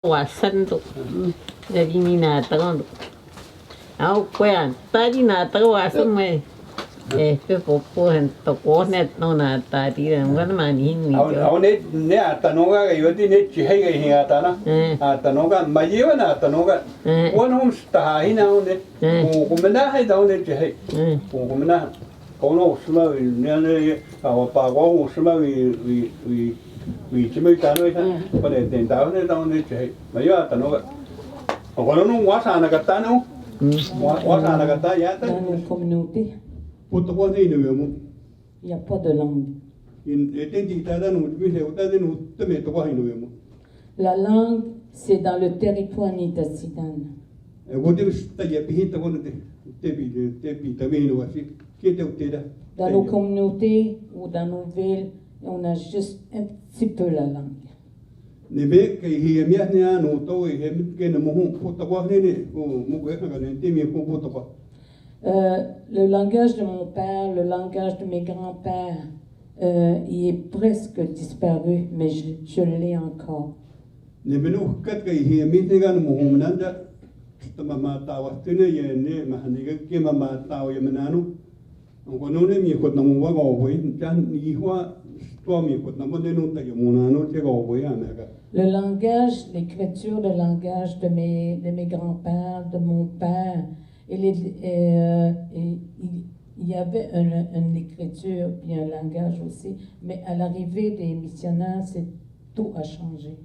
Wasando dari ninatagon au kwean tadi natago wasame pe popo en tokonet no na tadi ngan mani ni au ne atanoga ga yodi ne chihai ga hinga tana atanoga mayiwa na atanoga wonum stahina ne kumena hai da ne chihai kumena kono usma ne au pa go usma wi chimai tano ita pare den da ne da ne chihai mayiwa atanoga kono no wasa na katano wasa na kataya ya ta Dans nos communautés, puto ko ni ne mu il n'y a pas de langue. La langue, c'est dans le territoire nitassitan. Dans nos communautés ou dans nos villes, on a juste un petit peu la langue. Le langage de mon père, le langage de mes grands-pères, il est presque disparu, mais je l'ai encore. Le langage, l'écriture, le langage de mes grands-pères, de mon père, il y avait une écriture puis un langage aussi, mais à l'arrivée des missionnaires, tout a changé.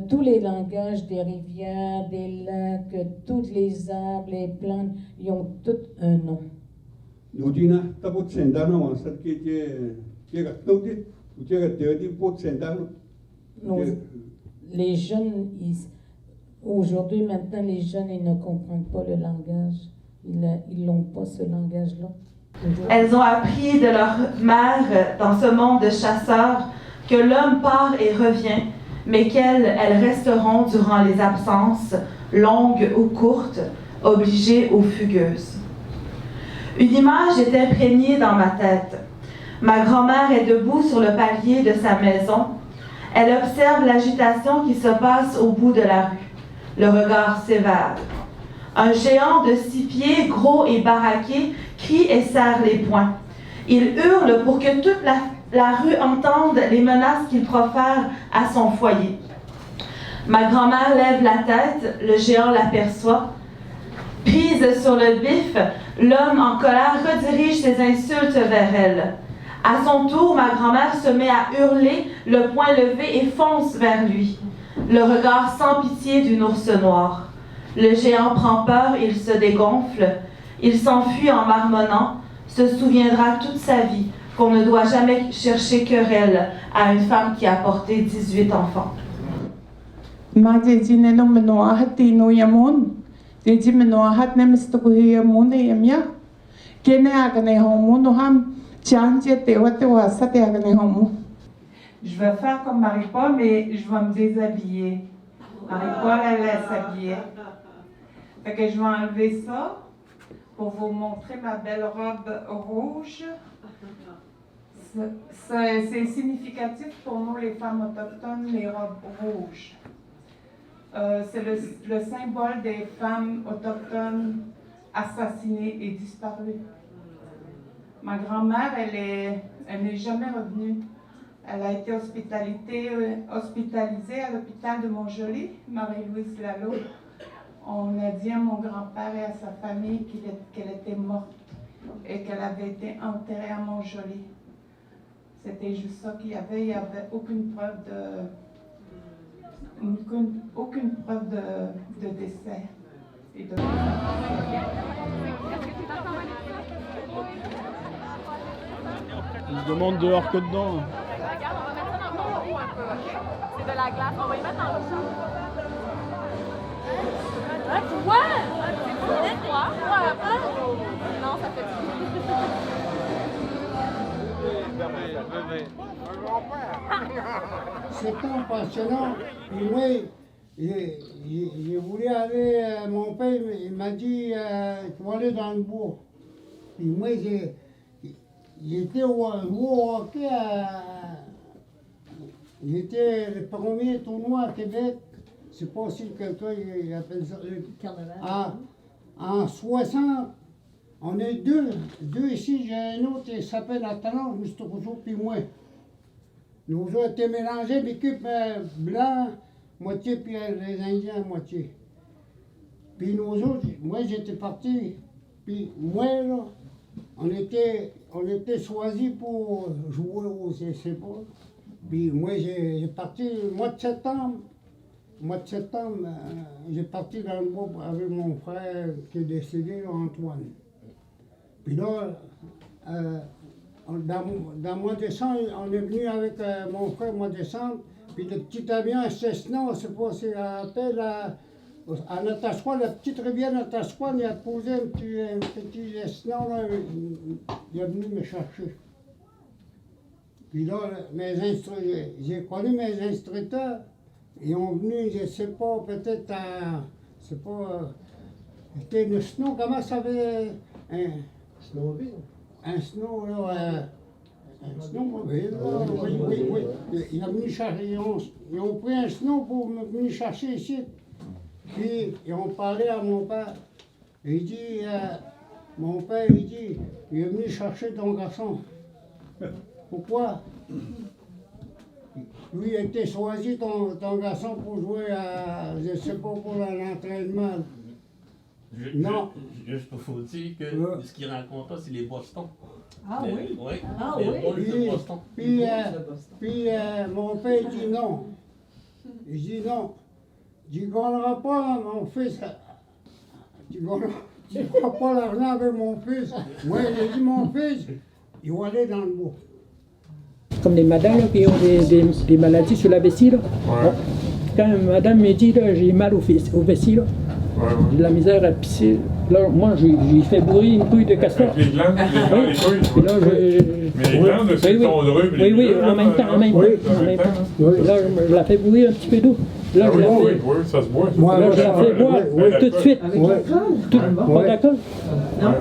Tous les langages des rivières, des lacs, tous les arbres, les plantes, ils ont tous un nom. Les jeunes, aujourd'hui, maintenant, les jeunes, ils ne comprennent pas le langage. Ils n'ont pas ce langage-là. Elles ont appris de leur mère dans ce monde de chasseurs que l'homme part et revient, mais qu'elles resteront durant les absences, longues ou courtes, obligées ou fugueuses. Une image est imprégnée dans ma tête. Ma grand-mère est debout sur le palier de sa maison. Elle observe l'agitation qui se passe au bout de la rue. Le regard sévère. Un géant de 6 pieds, gros et baraqué, crie et serre les poings. Il hurle pour que toute la rue entende les menaces qu'il profère à son foyer. Ma grand-mère lève la tête, le géant l'aperçoit. Prise sur le vif, l'homme en colère redirige ses insultes vers elle. À son tour, ma grand-mère se met à hurler, le poing levé et fonce vers lui. Le regard sans pitié d'une ours noire. Le géant prend peur, il se dégonfle. Il s'enfuit en marmonnant, se souviendra toute sa vie qu'on ne doit jamais chercher querelle à une femme qui a porté 18 enfants. Je vais faire comme Marie-Paul, mais je vais me déshabiller. Marie-Paul, elle s'habiller. Fait que je vais enlever ça pour vous montrer ma belle robe rouge. C'est significatif pour nous, les femmes autochtones, les robes rouges. C'est le symbole des femmes autochtones assassinées et disparues. Ma grand-mère, elle n'est jamais revenue. Elle a été hospitalisée à l'hôpital de Montjoly, Marie-Louise Lalo. On a dit à mon grand-père et à sa famille qu'elle était morte et qu'elle avait été enterrée à Montjoly. C'était juste ça qu'il y avait. Il n'y avait aucune preuve de décès. Ils se demandent dehors que dedans. Regarde, on va mettre ça dans ton haut un peu, ok? C'est de la glace. On va y mettre en haut. Ah, tu vois? C'est froid. Non, ça fait C'est un passionnant. Et moi, j'ai voulu aller, mon père, il m'a dit, tu vas aller dans le bois. Et moi, j'étais au hockey, j'étais le premier tournoi à Québec. C'est pas si quelqu'un appelle ça le carnaval. En 60, on est deux ici, j'ai un autre qui s'appelle Attalon, M. Rousseau, puis moi. Nous avons été mélangés, l'équipe blanc, moitié, puis les Indiens, moitié. Puis nous autres, moi j'étais parti, puis moi là, on était choisis pour jouer au CCP. Puis moi j'ai parti le mois de septembre. J'ai parti dans le bois avec mon frère qui est décédé, Antoine. Puis là, dans le mois de décembre, on est venu avec mon frère au mois de décembre. Puis le petit avion à Cessna, on s'est passé à Natashquan, la petite rivière Natashquan, il a posé un petit Cessna, là, il est venu me chercher. Puis là, j'ai connu mes instructeurs. Ils ont venu, je ne sais pas, peut-être c'était une snow, comment ça s'appelait? Snowmobile. Un snow, là, un snowmobile, là, oui. Ils ont venu chercher, ils ont pris un snow pour me venir chercher ici. Puis, ils ont parlé à mon père. Il dit, mon père, il est venu chercher ton garçon. Pourquoi? Lui, il a été choisi, ton garçon, pour jouer à, je ne sais pas, pour l'entraînement. Non. Juste pour vous dire que ce qu'il rencontre, c'est les Boston. Ah oui? Oui. Ah les oui? Bulls de Boston. Puis mon père dit non. Il dit non. Tu ne gagneras pas, mon fils. Tu ne gagneras pas l'argent avec mon fils. Moi, j'ai dit, mon fils, il va aller dans le bois. Comme les madames là, qui ont des maladies sur la vessie. Là. Ouais. Quand madame me dit j'ai mal aux vessies, là, j'ai de la misère à pisser. Là, moi, j'ai fait bourrer une couille de castor. Les glandes, les couilles. Et là, mais les glandes, c'est tondreux. Oui, en même temps. Là, je la fais bourrer un petit peu d'eau. Là, oui, ça se boit. Là, je la fais boire tout de suite. Avec l'alcool? Pas d'alcool? Non.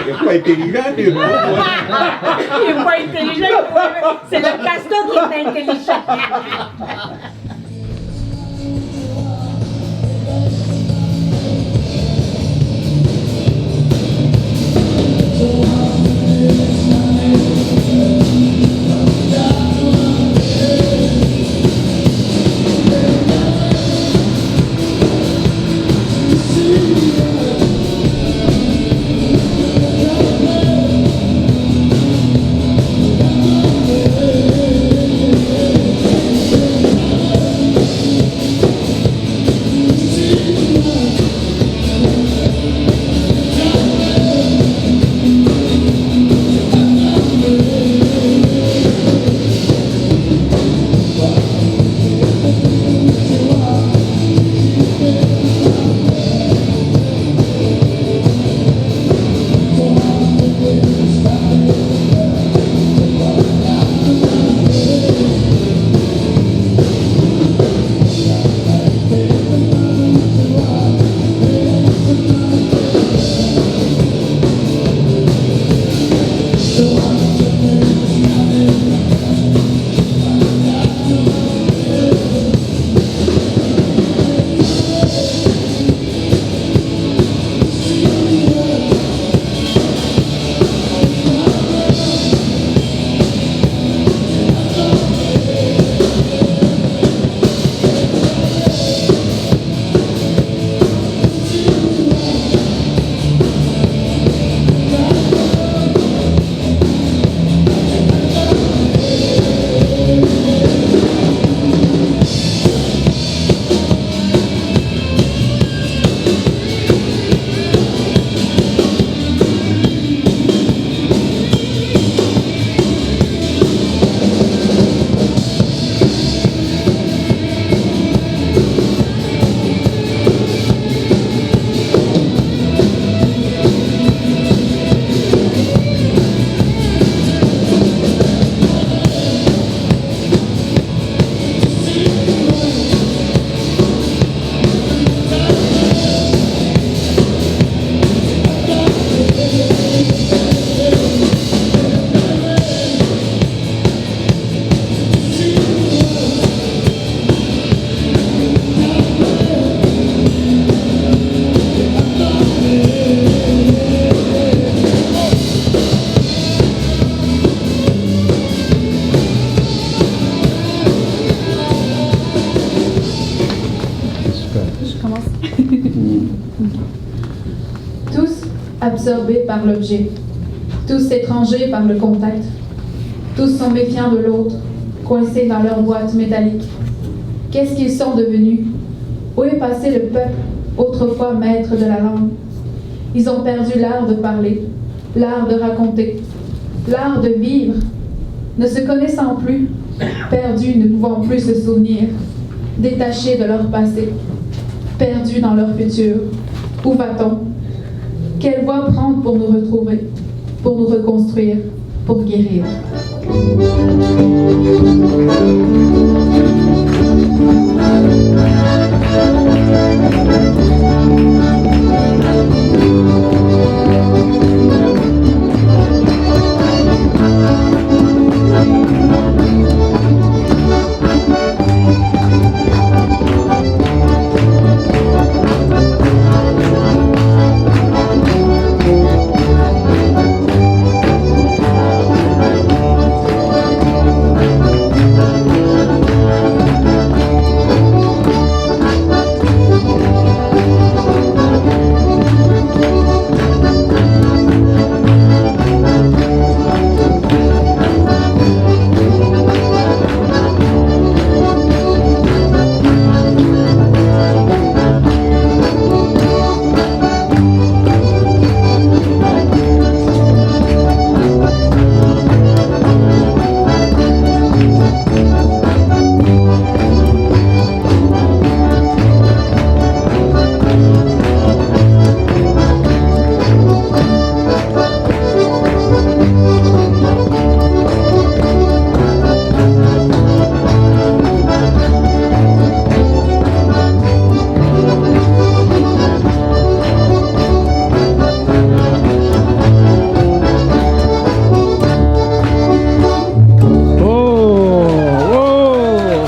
Il n'est pas intelligent, lui. Il n'est pas intelligent. C'est le castor qui est intelligent. absorbés par l'objet, tous étrangers par le contact, tous sont méfiants de l'autre, coincés dans leur boîte métallique. Qu'est-ce qu'ils sont devenus? Où est passé le peuple, autrefois maître de la langue? Ils ont perdu l'art de parler, l'art de raconter, l'art de vivre, ne se connaissant plus, perdus, ne pouvant plus se souvenir, détachés de leur passé, perdus dans leur futur. Où va-t-on? Quelle voie prendre pour nous retrouver, pour nous reconstruire, pour guérir?